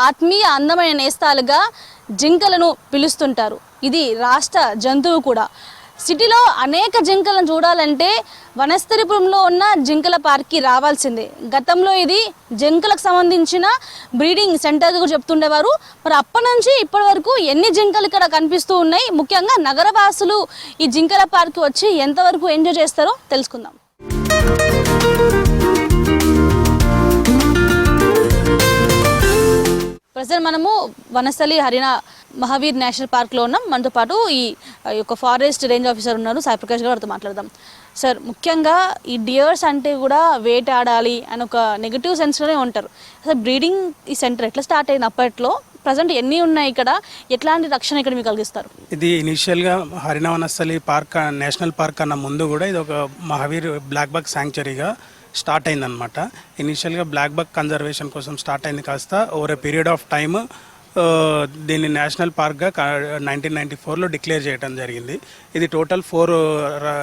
ఆత్మీయ అందమైన నేస్తాలుగా జింకలను పిలుస్తుంటారు. ఇది రాష్ట్ర జంతువు కూడా. సిటీలో అనేక జింకలను చూడాలంటే వనస్థలిపురంలో ఉన్న జింకల పార్క్కి రావాల్సిందే. గతంలో ఇది జింకలకు సంబంధించిన బ్రీడింగ్ సెంటర్గా చెప్తుండేవారు. మరి అప్పటి నుంచి ఇప్పటి వరకు ఎన్ని జింకలు ఇక్కడ కనిపిస్తూ ఉన్నాయి, ముఖ్యంగా నగరవాసులు ఈ జింకల పార్క్కి వచ్చి ఎంతవరకు ఎంజాయ్ చేస్తారో తెలుసుకుందాం. ప్రజెంట్ మనము వనస్థలి హరిణ మహావీర్ నేషనల్ పార్క్లో ఉన్నాం. మనతో పాటు ఈ యొక్క ఫారెస్ట్ రేంజ్ ఆఫీసర్ ఉన్నారు, సాయి ప్రకాష్ గారు. వారితో మాట్లాడదాం. సార్, ముఖ్యంగా ఈ డియర్స్ అంటే కూడా వేటాడాలి అని ఒక నెగిటివ్ సెన్స్లోనే ఉంటారు. అసలు బ్రీడింగ్ ఈ సెంటర్ ఎట్లా స్టార్ట్ అయింది అప్పట్లో, ప్రజెంట్ ఎన్ని ఉన్నాయి ఇక్కడ, ఎట్లాంటి రక్షణ ఇక్కడ మీకు కలిగిస్తారు? ఇది ఇనీషియల్గా Harina Vanasthali park national park అన్న ముందు కూడా ఇది ఒక మహావీర్ బ్లాక్ బక్ శాంక్చురీగా స్టార్ట్ అయిందనమాట. ఇనీషియల్గా బ్లాక్ బక్ కన్జర్వేషన్ కోసం స్టార్ట్ అయింది, కాస్త over a period of time దీన్ని నేషనల్ పార్క్గా 1994లో డిక్లేర్ చేయడం జరిగింది. ఇది టోటల్ 4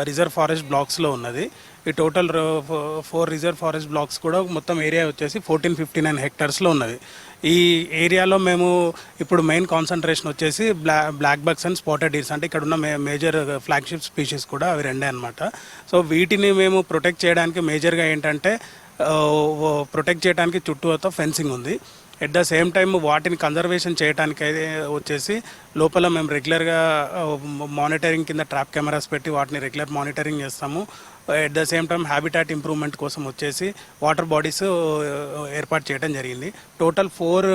రిజర్వ్ ఫారెస్ట్ బ్లాక్స్లో ఉన్నది. ఈ టోటల్ 4 రిజర్వ్ ఫారెస్ట్ బ్లాక్స్ కూడా మొత్తం ఏరియా వచ్చేసి 1459 హెక్టార్స్లో ఉన్నది. ఈ ఏరియాలో మేము ఇప్పుడు మెయిన్ కాన్సన్ట్రేషన్ వచ్చేసి black bucks and spotted deers, అంటే ఇక్కడ ఉన్న మేజర్ ఫ్లాగ్షిప్ స్పీషీస్ కూడా అవి రెండే అనమాట. సో వీటిని మేము ప్రొటెక్ట్ చేయడానికి మేజర్గా ఏంటంటే ప్రొటెక్ట్ చేయడానికి చుట్టూ ఫెన్సింగ్ ఉంది. ఎట్ ద సేమ్ టైం వాటిని కన్జర్వేషన్ చేయడానికి అయితే వచ్చేసి లోపల మేము రెగ్యులర్గా మానిటరింగ్ కింద ట్రాప్ కెమెరాస్ పెట్టి వాటిని రెగ్యులర్ మానిటరింగ్ చేస్తాము. At the same time habitat improvement కోసం వచ్చేసి వాటర్ బాడీస్ ఏర్పాటు చేయడం జరిగింది. టోటల్ 4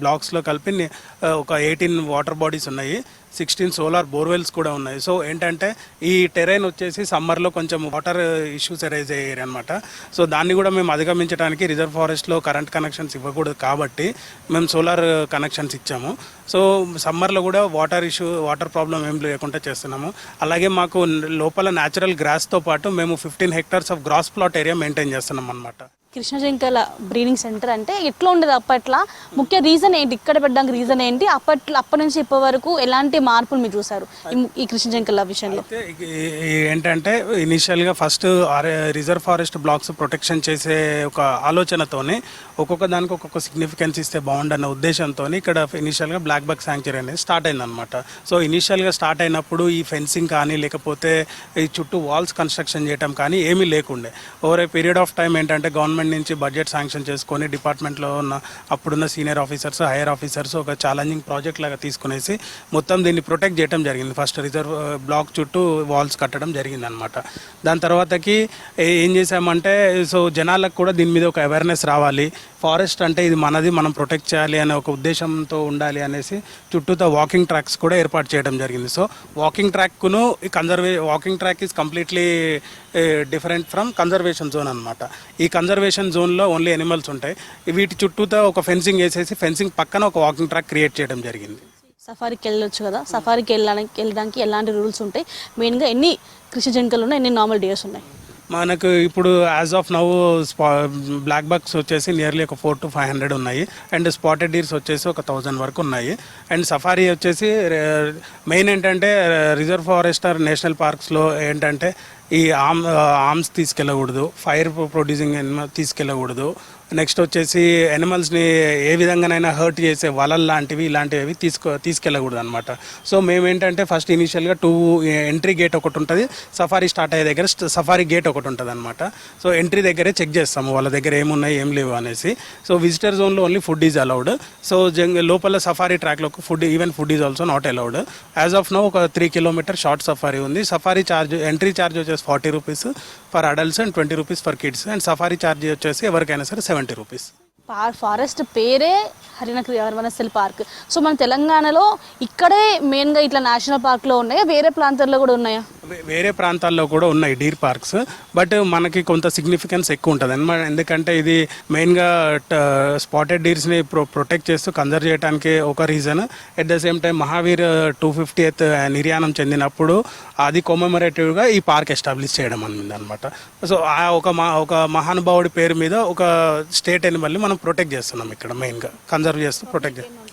బ్లాక్స్లో కలిపి ఒక 18 వాటర్ బాడీస్ ఉన్నాయి, 16 సోలార్ బోర్వెల్స్ కూడా ఉన్నాయి. సో ఏంటంటే ఈ టెరైన్ వచ్చేసి సమ్మర్లో కొంచెం వాటర్ ఇష్యూస్ అరైజ్ అయ్యాయి అనమాట. సో దాన్ని కూడా మేము అధిగమించడానికి రిజర్వ్ ఫారెస్ట్లో కరెంట్ కనెక్షన్స్ ఇవ్వకూడదు కాబట్టి మేము సోలార్ కనెక్షన్స్ ఇచ్చాము. సో సమ్మర్లో కూడా వాటర్ ప్రాబ్లం ఏం లేకుండా చేస్తున్నాము. అలాగే మాకు లోపల న్యాచురల్ గ్రాస్తో పాటు మేము 15 hectares of grass plot area maintain చేస్తున్నాం అనమాట. కృష్ణ జింకల బ్రీడింగ్ సెంటర్ అంటే ఎట్లా ఉండేది అప్పట్లో, ముఖ్య రీజన్ ఏంటి, ఇక్కడ పెట్టడానికి రీజన్ ఏంటి, అప్పటి నుంచి ఇప్పటి వరకు ఎలాంటి మార్పులు మీరు చూసారు ఈ కృష్ణ జింకల విషయంలో? ఏంటంటే ఇనిషియల్గా first reserve forest blocks protection చేసే ఒక ఆలోచనతోనే ఒక్కొక్క దానికి ఒక్కొక్క సిగ్నిఫికెన్స్ ఇస్తే బాగుండన్న ఉద్దేశంతో ఇక్కడ ఇనిషియల్గా బ్లాక్ బక్ శాంక్చురీ అనేది స్టార్ట్ అయిందనమాట. సో ఇనిషియల్గా స్టార్ట్ అయినప్పుడు ఈ ఫెన్సింగ్ కానీ లేకపోతే ఈ చుట్టూ వాల్స్ కన్స్ట్రక్షన్ చేయడం కానీ ఏమీ లేకుండే. Over a period of time ఏంటంటే గవర్నమెంట్ నుంచి బడ్జెట్ శాంక్షన్ చేసుకొని డిపార్ట్మెంట్లో ఉన్న అప్పుడున్న సీనియర్ ఆఫీసర్స్, హైయర్ ఆఫీసర్స్ ఒక ఛాలెంజింగ్ ప్రాజెక్ట్ లాగా తీసుకునేసి మొత్తం దీన్ని ప్రొటెక్ట్ చేయడం జరిగింది. ఫస్ట్ రిజర్వ్ బ్లాక్ చుట్టూ వాల్స్ కట్టడం జరిగింది అనమాట. దాని తర్వాతకి ఏం చేసామంటే సో జనాలకు కూడా దీని మీద ఒక అవేర్నెస్ రావాలి, ఫారెస్ట్ అంటే ఇది మనది, మనం ప్రొటెక్ట్ చేయాలి అనే ఒక ఉద్దేశంతో ఉండాలి అనేసి చుట్టూతో వాకింగ్ ట్రాక్స్ కూడా ఏర్పాటు చేయడం జరిగింది. సో వాకింగ్ ట్రాక్ను walking track is completely different from conservation zone అనమాట. ఈ కన్జర్వేషన్ జోన్లో ఓన్లీ ఎనిమల్స్ ఉంటాయి. వీటి చుట్టూతో ఒక ఫెన్సింగ్ వేసేసి ఫెన్సింగ్ పక్కన ఒక వాకింగ్ ట్రాక్ క్రియేట్ చేయడం జరిగింది. సఫారీకి వెళ్ళొచ్చు కదా, సఫారీకి వెళ్ళడానికి ఎలాంటి రూల్స్ ఉంటాయి, మెయిన్గా ఎన్ని కృషి జింకలు ఉన్నాయి, ఎన్ని నార్మల్ డియర్స్ ఉన్నాయి? మనకు ఇప్పుడు as of now black bucks వచ్చేసి నియర్లీ ఒక 400 to 500 ఉన్నాయి, అండ్ స్పాటెడ్ డీర్స్ వచ్చేసి ఒక 1000 వరకు ఉన్నాయి. అండ్ సఫారీ వచ్చేసి మెయిన్ ఏంటంటే రిజర్వ్ ఫారెస్ట్ నేషనల్ పార్క్స్లో ఏంటంటే ఈ ఆర్మ్స్ తీసుకెళ్ళకూడదు, ఫైర్ ప్రొడ్యూసింగ్ తీసుకెళ్ళకూడదు, నెక్స్ట్ వచ్చేసి ఎనిమల్స్ని ఏ విధంగానైనా హర్ట్ చేసే వలల్ లాంటివి ఇలాంటివి తీసుకెళ్ళకూడదు అనమాట. సో మేమేంటంటే ఫస్ట్ ఇనీషియల్గా 2 ఎంట్రీ గేట్ ఒకటి ఉంటుంది, సఫారీ స్టార్ట్ అయ్యే దగ్గర సఫారీ గేట్ ఒకటి ఉంటుంది అనమాట. సో ఎంట్రీ దగ్గరే చెక్ చేస్తాము వాళ్ళ దగ్గర ఏమున్నాయి ఏం లేవు అనేసి. సో విజిటర్ జోన్లో only food is allowed. So లోపల సఫారీ ట్రాక్లో even food is also not allowed. As of now ఒక 3 కిలోమీటర్ షార్ట్ సఫారీ ఉంది. సఫారీ ఛార్జ్, ఎంట్రీ ఛార్జ్ వచ్చేసి 40 rupees for adults and 20 rupees for kids. And safari charge వచ్చేసి ఎవరికైనా సరే 70 rupees. Forest పేరే Vanasthali park. So మన తెలంగాణలో ఇక్కడే మెయిన్గా ఇట్లా నేషనల్ పార్క్లో ఉన్నాయా, వేరే ప్రాంతాల్లో కూడా ఉన్నాయా? వేరే ప్రాంతాల్లో కూడా ఉన్నాయి డీర్ పార్క్స్, బట్ మనకి కొంత సిగ్నిఫికెన్స్ ఎక్కువ ఉంటుంది అనమాట. ఎందుకంటే ఇది మెయిన్గా స్పాటెడ్ డీర్స్ని ప్రొటెక్ట్ చేస్తూ కన్జర్వ్ చేయడానికి ఒక reason. At the same time Mahavir 250th నిర్యాణం చెందినప్పుడు అది కొమెమరేటివ్గా ఈ పార్క్ ఎస్టాబ్లిష్ చేయడం అనింది అనమాట. సో ఒక మహానుభావుడి పేరు మీద ఒక స్టేట్ ఎనిమల్ని మనం ప్రొటెక్ట్ చేస్తున్నాం ఇక్కడ, మెయిన్గా కన్జర్వ్ చేస్తూ ప్రొటెక్ట్ చేస్తాం.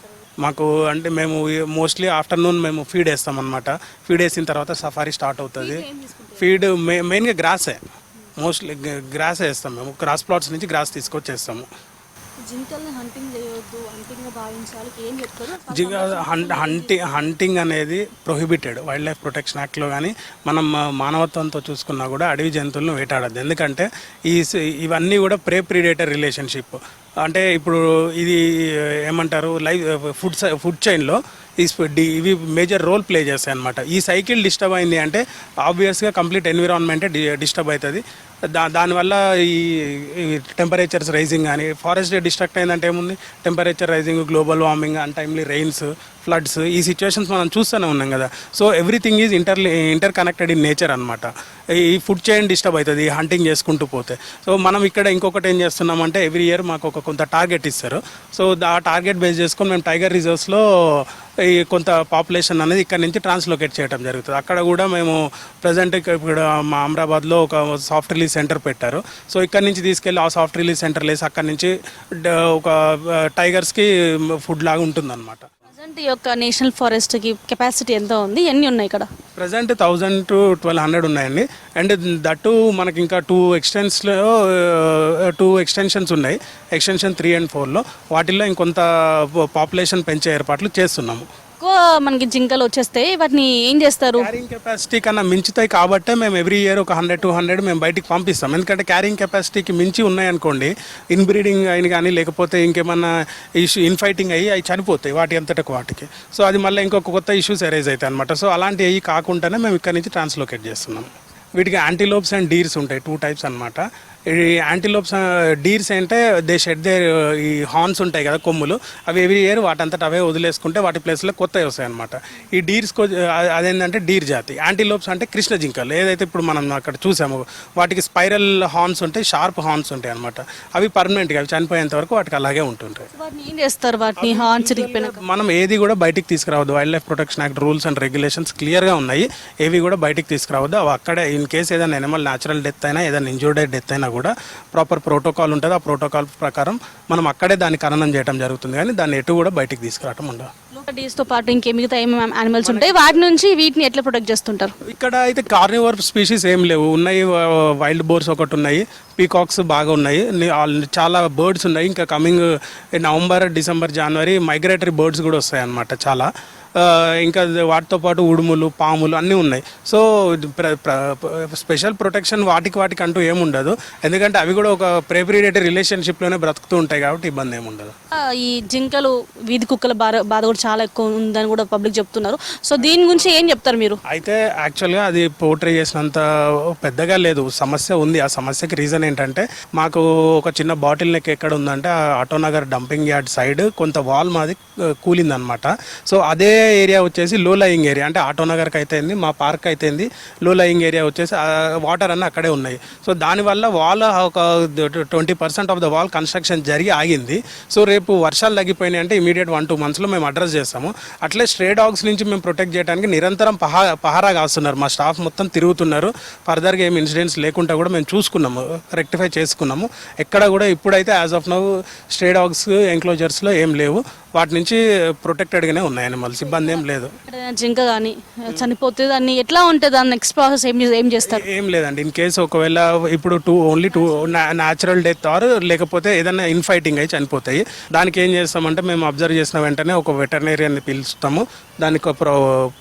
మాకు అంటే మేము మోస్ట్లీ ఆఫ్టర్నూన్ మేము ఫీడ్ వేస్తాం అనమాట. ఫీడ్ వేసిన తర్వాత సఫారీ స్టార్ట్ అవుతుంది. ఫీడ్ మెయిన్గా గ్రాసే, మోస్ట్లీ గ్రాస్ వేస్తాం మేము. గ్రాస్ ప్లాట్స్ నుంచి గ్రాస్ తీసుకొచ్చేస్తాము. జింకల్ని హంటింగ్ చేయొద్దు, హంటింగ్ భావించాలి, ఏం చెప్తారు? హంటింగ్ అనేది ప్రొహిబిటెడ్ వైల్డ్ లైఫ్ ప్రొటెక్షన్ యాక్ట్లో. కానీ మనం మానవత్వంతో చూసుకున్నా కూడా అడవి జంతువులను వేటాడద్దు. ఎందుకంటే ఇవన్నీ కూడా ప్రీడేటర్ రిలేషన్షిప్. అంటే ఇప్పుడు ఇది ఏమంటారు, ఫుడ్ చైన్లో ఇవి మేజర్ రోల్ ప్లే చేస్తాయి అనమాట. ఈ సైకిల్ డిస్టర్బ్ అయింది అంటే ఆబ్వియస్గా కంప్లీట్ ఎన్విరాన్మెంటే డిస్టర్బ్ అవుతుంది. దానివల్ల ఈ టెంపరేచర్స్ రైజింగ్ కానీ, ఫారెస్ట్ డిస్ట్రక్ట్ అయిందంటే ఏముంది, temperature rising, global warming, untimely rains, floods, ఈ సిచ్యువేషన్స్ మనం చూస్తూనే ఉన్నాం కదా. So everything is interconnected in nature అనమాట. ఈ ఫుడ్ చైన్ డిస్టర్బ్ అవుతుంది హంటింగ్ చేసుకుంటూ పోతే. సో మనం ఇక్కడ ఇంకొకటి ఏం చేస్తున్నామంటే ఎవ్రీ ఇయర్ మాకు కొంత టార్గెట్ ఇస్తారు. సో ఆ టార్గెట్ బేస్ చేసుకొని మేము టైగర్ రిజర్వ్స్లో ఈ కొంత పాపులేషన్ అనేది ఇక్కడ నుంచి ట్రాన్స్లోకేట్ చేయడం జరుగుతుంది. అక్కడ కూడా మేము ప్రజెంట్ ఇక్కడ మా అమరాబాద్లో ఒక సాఫ్ట్ రిలీజ్ సెంటర్ పెట్టారు. సో ఇక్కడ నుంచి తీసుకెళ్ళి ఆ సాఫ్ట్ రిలీజ్ సెంటర్ లేసి అక్కడ నుంచి ఒక టైగర్స్కి ఫుడ్ లాగా ఉంటుందన్నమాట. ప్రజెంట్ ఈ యొక్క నేషనల్ ఫారెస్ట్కి కెపాసిటీ ఎంత ఉంది, ఎన్ని ఉన్నాయి ఇక్కడ? ప్రజెంట్ 1000 to 1200 ఉన్నాయండి. అండ్ దట్టు మనకి ఇంకా 2 ఎక్స్టెన్షన్స్ ఉన్నాయి, ఎక్స్టెన్షన్ 3 and 4లో. వాటిల్లో ఇంకొంత పాపులేషన్ పెంచే ఏర్పాట్లు చేస్తున్నాము. ఎక్కువ మనకి జింకలు వచ్చేస్తే వాటిని ఏం చేస్తారు? క్యారింగ్ కెపాసిటీ కన్నా మించుతాయి కాబట్టే మేము ఎవ్రీ ఇయర్ ఒక 100-200 మేము బయటికి పంపిస్తాం. ఎందుకంటే క్యారింగ్ కెపాసిటీకి మించి ఉన్నాయనుకోండి, ఇన్బ్రీడింగ్ అయిన కానీ లేకపోతే ఇంకేమన్నా ఇన్ఫైటింగ్ అయ్యి అవి చనిపోతాయి వాటి అంతటకు వాటికి. సో అది మళ్ళీ ఇంకొక కొత్త ఇష్యూస్ ఎరైజ్ అవుతాయి అనమాట. సో అలాంటివి అవి కాకుండానే మేము ఇక్కడ నుంచి ట్రాన్స్లోకేట్ చేస్తున్నాం. వీటికి యాంటీలోప్స్ అండ్ డీర్స్ ఉంటాయి, 2 types అనమాట. ఈ యాంటీలోప్స్ డీర్స్ అంటే దే షెడ్ దే ఈ హార్న్స్ ఉంటాయి కదా, కొమ్ములు, అవి ఎవ్రీ ఇయర్ వాటంతట అవే వదిలేసుకుంటే వాటి ప్లేస్లో కొత్తవి వస్తాయి అనమాట. ఈ డీర్స్కి అదేంటంటే డీర్ జాతి. యాంటీలోప్స్ అంటే కృష్ణ జింకలు, ఏదైతే ఇప్పుడు మనం అక్కడ చూసాము, వాటికి స్పైరల్ హార్న్స్ ఉంటాయి, షార్ప్ హార్న్స్ ఉంటాయి అనమాట. అవి పర్మనెంట్గా అవి చనిపోయేంత వరకు వాటికి అలాగే ఉంటుంటాయి. వాటిని ఏం చేస్తారు? వాటిని హార్న్స్ మనం ఏది కూడా బయటికి తీసుకురావద్దు. Wildlife protection act rules and regulations క్లియర్గా ఉన్నాయి. ఏవి కూడా బయటికి తీసుకురావద్దు. అవి అక్కడే ఇన్ కేసు ఏదైనా ఎనిమల్ న్యాచురల్ డెత్ అయినా ఏదైనా ఇంజూర్డ్ డెత్ అయినా కూడా ప్రాపర్ ప్రోటోకాల్ ఉంటుంది. ఆ ప్రోటోకాల్ ప్రకారం మనం అక్కడే దాన్ని ఖననం చేయడం జరుగుతుంది. కానీ దాన్ని ఎటు కూడా బయటికి తీసుకురావడం ఉండదు. డీర్స్తో పాటు ఇంకే మిగతా ఏమేమి యానిమల్స్ ఉంటాయి, వాటి నుంచి వీటిని ఎట్లా ప్రొటెక్ట్ చేస్తుంటారు? ఇక్కడ అయితే కార్నివోర్ స్పీషీస్ ఏం లేవు. ఉన్నాయి వైల్డ్ బోర్స్ ఒకటి ఉన్నాయి, పీకాక్స్ బాగా ఉన్నాయి, చాలా బర్డ్స్ ఉన్నాయి. ఇంకా కమింగ్ నవంబర్, డిసెంబర్, జనవరి మైగ్రేటరీ బర్డ్స్ కూడా వస్తాయి అన్నమాట చాలా. ఇంకా వాటితో పాటు ఉడుములు, పాములు అన్నీ ఉన్నాయి. సో స్పెషల్ ప్రొటెక్షన్ వాటికి అంటూ ఏముండదు. ఎందుకంటే అవి కూడా ఒక ప్రీడేటర్ రిలేషన్షిప్లోనే బ్రతుకుతూ ఉంటాయి కాబట్టి ఇబ్బంది ఏముండదు. ఈ జింకలు, వీధి కుక్కల బాధ కూడా చాలా ఎక్కువ ఉందని కూడా పబ్లిక్ చెప్తున్నారు. సో దీని గురించి ఏం చెప్తారు మీరు? అయితే యాక్చువల్గా అది పోర్ట్రే చేసినంత పెద్దగా లేదు, సమస్య ఉంది. ఆ సమస్యకి రీజన్ ఏంటంటే మాకు ఒక చిన్న బాటిల్ నెక్ ఎక్కడ ఉందంటే ఆటోనగర్ డంపింగ్ యార్డ్ సైడ్ కొంత వాల్ మాది కూలిందనమాట. సో అదే ఏరియా వచ్చేసి లో లయింగ్ ఏరియా, అంటే ఆటోనగర్కి అయితేంది, మా పార్క్ అయితేంది, లో లయింగ్ ఏరియా వచ్చేసి వాటర్ అన్నీ అక్కడే ఉన్నాయి. సో దానివల్ల వాల్ ఒక 20% ఆఫ్ ద వాల్ కన్స్ట్రక్షన్ జరిగి ఆగింది. సో రేపు వర్షాలు తగ్గిపోయినాయి అంటే ఇమీడియట్ 1-2 monthsలో మేము అడ్రస్ చేస్తాము. అట్లే స్ట్రే డాగ్స్ నుంచి మేము ప్రొటెక్ట్ చేయడానికి నిరంతరం పహారా కాస్తున్నారు, మా స్టాఫ్ మొత్తం తిరుగుతున్నారు. ఫర్దర్గా ఏమి ఇన్సిడెంట్స్ లేకుండా కూడా మేము చూసుకున్నాము, రెక్టిఫై చేసుకున్నాము. ఎక్కడ కూడా ఇప్పుడైతే as of now stray dogs ఎంక్లోజర్స్లో ఏం లేవు. వాటి నుంచి ప్రొటెక్టెడ్గానే ఉన్నాయి అనిమల్స్, ఇబ్బంది ఏం లేదు. జింక కానీ చనిపోతే దాన్ని ఎట్లా ఉంటుంది, దాన్ని నెక్స్ట్ ప్రాసెస్ ఏం చేస్తారు? ఏం లేదండి. ఇన్ కేసు ఒకవేళ ఇప్పుడు only to natural death or లేకపోతే ఏదైనా ఇన్ఫైటింగ్ అయి చనిపోతాయి. దానికి ఏం చేస్తామంటే మేము అబ్జర్వ్ చేసిన వెంటనే ఒక వెటర్నేరియన్ని పిలుస్తాము, దానికి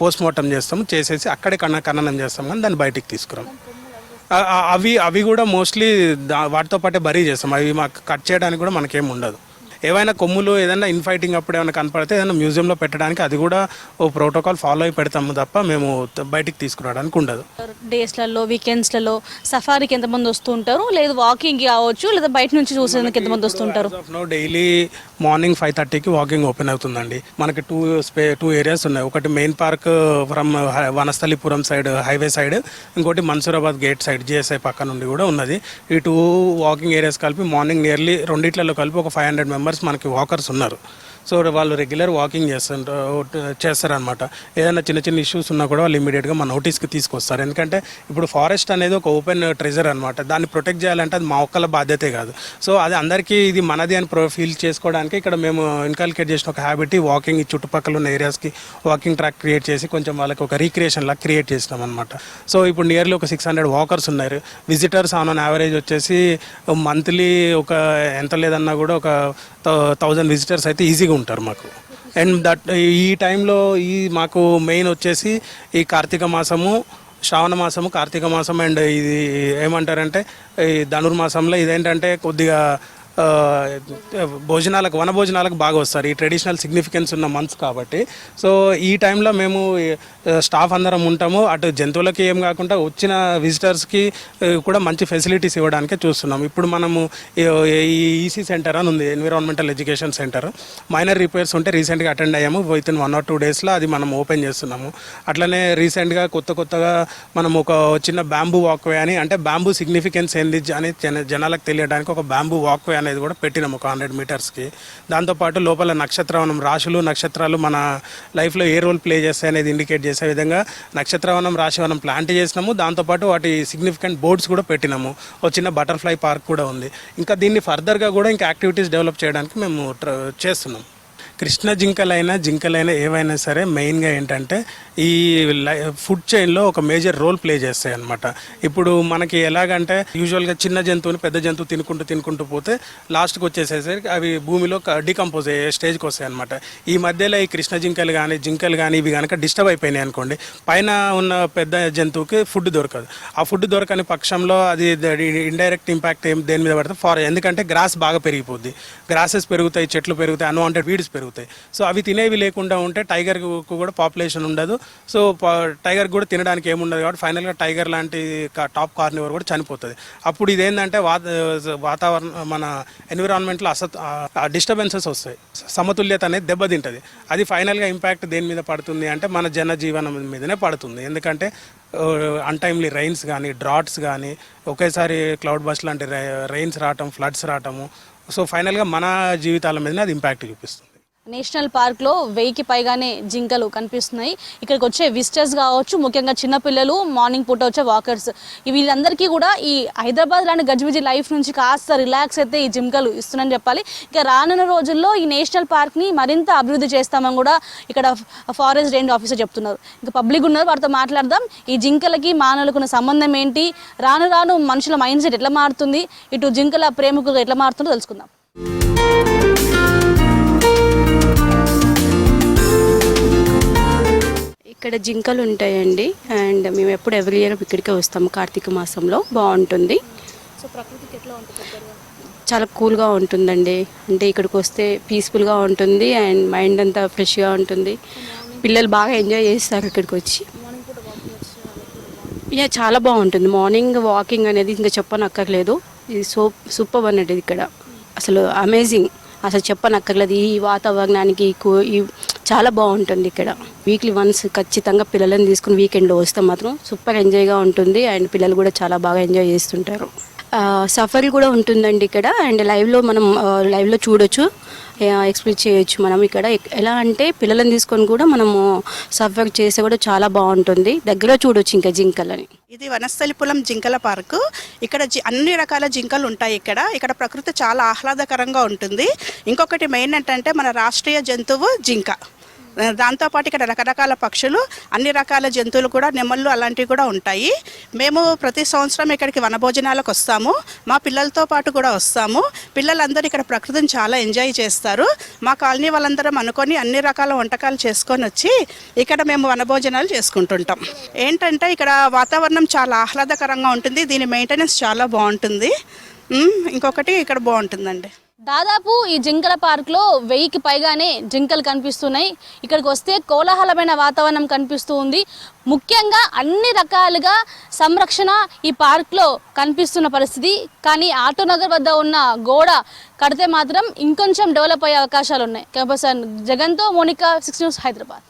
పోస్ట్ మార్టం చేస్తాము, చేసేసి అక్కడే ఖననం చేస్తాము, కానీ దాన్ని బయటికి తీసుకురాము. అవి కూడా మోస్ట్లీ వాటితో పాటే బరీ చేస్తాం. అవి మాకు కట్ చేయడానికి కూడా మనకేం ఉండదు. ఏవైనా కొమ్ములు ఏదైనా ఇన్ఫైటింగ్ అప్పుడు ఏమైనా కనపడితే ఏదైనా మ్యూజియంలో పెట్టడానికి అది కూడా ఓ ప్రోటోకాల్ ఫాలో అయి పెడతాము తప్ప మేము బయటికి తీసుకురావడానికి ఉండదు. డేస్లలో, వీకెండ్స్లలో సఫారీకి ఎంతమంది వస్తూ ఉంటారు, లేదు వాకింగ్ కావచ్చు, లేదా బయట నుంచి చూసేందుకు ఎంతమంది వస్తుంటారు? డైలీ మార్నింగ్ 5:30కి వాకింగ్ ఓపెన్ అవుతుందండి. మనకి టూ ఏరియాస్ ఉన్నాయి. ఒకటి main park from Vanasthalipuram side, highway side, ఇంకోటి మన్సూరాబాద్ గేట్ సైడ్, జిఎస్ఐ పక్క నుండి కూడా ఉన్నది. ఈ 2 వాకింగ్ ఏరియాస్ కలిపి మార్నింగ్ నియర్లీ రెండిట్లలో కలిపి ఒక 500 members మనకి వాకర్స్ ఉన్నారు. సో వాళ్ళు రెగ్యులర్ వాకింగ్ చేస్తారనమాట. ఏదైనా చిన్న చిన్న ఇష్యూస్ ఉన్నా కూడా వాళ్ళు ఇమీడియట్గా మా నోటీస్కి తీసుకొస్తారు. ఎందుకంటే ఇప్పుడు ఫారెస్ట్ అనేది ఒక ఓపెన్ ట్రెజర్ అనమాట. దాన్ని ప్రొటెక్ట్ చేయాలంటే అది మా ఒక్కళ్ళ బాధ్యతే కాదు. సో అది అందరికీ ఇది మనది అని ఫీల్ చేసుకోవడానికి ఇక్కడ మేము ఇన్కల్కేట్ చేసిన ఒక హ్యాబిట్ వాకింగ్, ఈ చుట్టుపక్కల ఉన్న ఏరియాస్కి వాకింగ్ ట్రాక్ క్రియేట్ చేసి కొంచెం వాళ్ళకి ఒక రీక్రియేషన్ లాగా క్రియేట్ చేసినాం అనమాట. సో ఇప్పుడు నియర్లీ ఒక 600 వాకర్స్ ఉన్నారు. విజిటర్స్ ఆన్ యావరేజ్ వచ్చేసి మంత్లీ ఒక ఎంత లేదన్నా కూడా ఒక 1000 విజిటర్స్ అయితే ఈజీగా ఉంటారు మాకు. అండ్ ఈ టైంలో మాకు మెయిన్ వచ్చేసి ఈ కార్తీక మాసము, శ్రావణ మాసము, కార్తీక మాసం అండ్ ఇది ఏమంటారంటే ఈ ధనుర్మాసంలో ఇదేంటంటే కొద్దిగా భోజనాలకు, వన భోజనాలకు బాగా వస్తారు. ఈ ట్రెడిషనల్ సిగ్నిఫికెన్స్ ఉన్న మంత్స్ కాబట్టి. సో ఈ టైంలో మేము స్టాఫ్ అందరం ఉంటాము. అటు జంతువులకి ఏం కాకుండా వచ్చిన విజిటర్స్కి కూడా మంచి ఫెసిలిటీస్ ఇవ్వడానికే చూస్తున్నాం. ఇప్పుడు మనము ఈ ఈసీ సెంటర్ అని ఉంది, environmental education centre. Minor repairs ఉంటే రీసెంట్గా అటెండ్ అయ్యాము. విత్ ఇన్ 1 or 2 డేస్లో అది మనం ఓపెన్ చేస్తున్నాము. అట్లనే రీసెంట్గా కొత్తగా మనం ఒక చిన్న బ్యాంబూ వాక్వే అని, అంటే బ్యాంబూ సిగ్నిఫికెన్స్ ఏంది అని జనాలకు తెలియడానికి ఒక బ్యాంబూ వాక్వే అనేది కూడా పెట్టినాము ఒక 100 మీటర్స్కి. దాంతోపాటు లోపల నక్షత్రవనం, రాశులు నక్షత్రాలు మన లైఫ్లో ఏ రోల్ ప్లే చేస్తాయి అనేది ఇండికేట్ చేసే విధంగా నక్షత్రవనం, రాశివనం ప్లాంట్ చేసినాము. దాంతోపాటు వాటి సిగ్నిఫికెంట్ బోర్డ్స్ కూడా పెట్టినాము. ఒక చిన్న బటర్ఫ్లై పార్క్ కూడా ఉంది. ఇంకా దీన్ని ఫర్దర్గా కూడా ఇంకా యాక్టివిటీస్ డెవలప్ చేయడానికి మేము చేస్తున్నాం. కృష్ణ జింకలైనా ఏవైనా సరే మెయిన్గా ఏంటంటే ఈ ఫుడ్ చైన్లో ఒక మేజర్ రోల్ ప్లే చేస్తాయి అన్నమాట. ఇప్పుడు మనకి ఎలాగంటే యూజువల్గా చిన్న జంతువుని పెద్ద జంతువు తినుకుంటూ పోతే లాస్ట్కి వచ్చేసేసరికి అవి భూమిలో డికంపోజ్ అయ్యే స్టేజ్కి వస్తాయి అనమాట. ఈ మధ్యలో ఈ కృష్ణ జింకలు కానీ ఇవి కనుక డిస్టర్బ్ అయిపోయినాయి అనుకోండి, పైన ఉన్న పెద్ద జంతువుకి ఫుడ్ దొరకదు. ఆ ఫుడ్ దొరకని పక్షంలో అది ఇండైరెక్ట్ ఇంపాక్ట్ దేని మీద పడుతుంది, ఎందుకంటే గ్రాస్ బాగా పెరిగిపోద్ది. గ్రాసెస్ పెరుగుతాయి, చెట్లు పెరుగుతాయి, అన్వాంటెడ్ వీడ్స్ పెరుగుతాయి. సో అవి తినేవి లేకుండా ఉంటే టైగర్కు కూడా పాపులేషన్ ఉండదు. సో టైగర్ కూడా తినడానికి ఏముండదు కాబట్టి ఫైనల్గా టైగర్ లాంటి టాప్ కార్నివర్ కూడా చనిపోతుంది. అప్పుడు ఇదేంటంటే వాతావరణం, మన ఎన్విరాన్మెంట్లో డిస్టర్బెన్సెస్ వస్తాయి, సమతుల్యత అనేది దెబ్బతింటుంది. అది ఫైనల్గా ఇంపాక్ట్ దేని మీద పడుతుంది అంటే మన జనజీవనం మీదనే పడుతుంది. ఎందుకంటే అన్టైమ్లీ రైన్స్ కానీ, డ్రాట్స్ కానీ, ఒకేసారి క్లౌడ్ బస్ట్ లాంటి రైన్స్ రావటం, ఫ్లడ్స్ రావటము. సో ఫైనల్గా మన జీవితాల మీదనే అది ఇంపాక్ట్ చూపిస్తుంది. నేషనల్ పార్క్లో 1000కి పైగానే జింకలు కనిపిస్తున్నాయి. ఇక్కడికి వచ్చే విజిటర్స్ కావచ్చు, ముఖ్యంగా చిన్నపిల్లలు, మార్నింగ్ పూట వచ్చే వాకర్స్, వీళ్ళందరికీ కూడా ఈ హైదరాబాద్ లాంటి గజిబిజి లైఫ్ నుంచి కాస్త రిలాక్స్ అయితే ఈ జింకలు ఇస్తున్నాయని చెప్పాలి. ఇక రానున్న రోజుల్లో ఈ నేషనల్ పార్క్ని మరింత అభివృద్ధి చేస్తామని కూడా ఇక్కడ ఫారెస్ట్ రేంజ్ ఆఫీసర్ చెప్తున్నారు. ఇంకా పబ్లిక్ ఉన్నారు, వారితో మాట్లాడదాం. ఈ జింకలకి మానవులకు ఉన్న సంబంధం ఏంటి, రాను మనుషుల మైండ్ సెట్ ఎట్లా మారుతుంది, ఇటు జింకల ప్రేమికులు ఎట్లా మారుతుందో తెలుసుకుందాం. ఇక్కడ జింకలు ఉంటాయండి. అండ్ మేము ఎప్పుడు ఎవ్రీ ఇయర్ ఇక్కడికే వస్తాము కార్తీక మాసంలో. బాగుంటుంది. సో ప్రకృతికి ఎట్లా ఉంటుంది? చాలా కూల్గా ఉంటుందండి. అంటే ఇక్కడికి వస్తే పీస్ఫుల్గా ఉంటుంది అండ్ మైండ్ అంతా ఫ్రెష్గా ఉంటుంది. పిల్లలు బాగా ఎంజాయ్ చేస్తారు ఇక్కడికి వచ్చి. చాలా బాగుంటుంది మార్నింగ్ వాకింగ్ అనేది, ఇంకా చెప్పనక్కర్లేదు. ఇది సూపర్ అన్నట్టు ఇక్కడ అసలు అమేజింగ్, అసలు చెప్పనక్కర్లేదు. ఈ వాతావరణానికి చాలా బాగుంటుంది ఇక్కడ. వీక్లీ వన్స్ ఖచ్చితంగా పిల్లలను తీసుకుని వీకెండ్లో వస్తే మాత్రం సూపర్ ఎంజాయ్గా ఉంటుంది. అండ్ పిల్లలు కూడా చాలా బాగా ఎంజాయ్ చేస్తుంటారు. సఫరీ కూడా ఉంటుందండి ఇక్కడ. అండ్ లైవ్లో చూడొచ్చు, ఎక్స్ప్లెయిన్ చేయొచ్చు మనం. ఇక్కడ ఎలా అంటే పిల్లలను తీసుకొని కూడా మనము సఫర్ చేస్తే కూడా చాలా బాగుంటుంది. దగ్గర చూడొచ్చు ఇంకా జింకలని. ఇది వనస్థలిపురం జింకల పార్కు. ఇక్కడ అన్ని రకాల జింకలు ఉంటాయి. ఇక్కడ ప్రకృతి చాలా ఆహ్లాదకరంగా ఉంటుంది. ఇంకొకటి మెయిన్ ఏంటంటే మన రాష్ట్రీయ జంతువు జింక. దాంతోపాటు ఇక్కడ రకరకాల పక్షులు, అన్ని రకాల జంతువులు కూడా, నెమళ్ళు అలాంటివి కూడా ఉంటాయి. మేము ప్రతి సంవత్సరం ఇక్కడికి వనభోజనాలకు వస్తాము. మా పిల్లలతో పాటు కూడా వస్తాము. పిల్లలందరూ ఇక్కడ ప్రకృతిని చాలా ఎంజాయ్ చేస్తారు. మా కాలనీ వాళ్ళందరం అనుకొని అన్ని రకాల వంటకాలు చేసుకొని వచ్చి ఇక్కడ మేము వనభోజనాలు చేసుకుంటుంటాం. ఏంటంటే ఇక్కడ వాతావరణం చాలా ఆహ్లాదకరంగా ఉంటుంది. దీని మెయింటెనెన్స్ చాలా బాగుంటుంది. ఇంకొకటి ఇక్కడ బాగుంటుందండి. దాదాపు ఈ జింకల పార్క్లో 1000కి పైగానే జింకలు కనిపిస్తున్నాయి. ఇక్కడికి వస్తే కోలాహలమైన వాతావరణం కనిపిస్తూ ఉంది. ముఖ్యంగా అన్ని రకాలుగా సంరక్షణ ఈ పార్క్లో కనిపిస్తున్న పరిస్థితి. కానీ ఆటోనగర్ వద్ద ఉన్న గోడ కడితే మాత్రం ఇంకొంచెం డెవలప్ అయ్యే అవకాశాలు ఉన్నాయి. కెమెరా పర్సన్ జగన్తో మోనికా, 6 న్యూస్, హైదరాబాద్.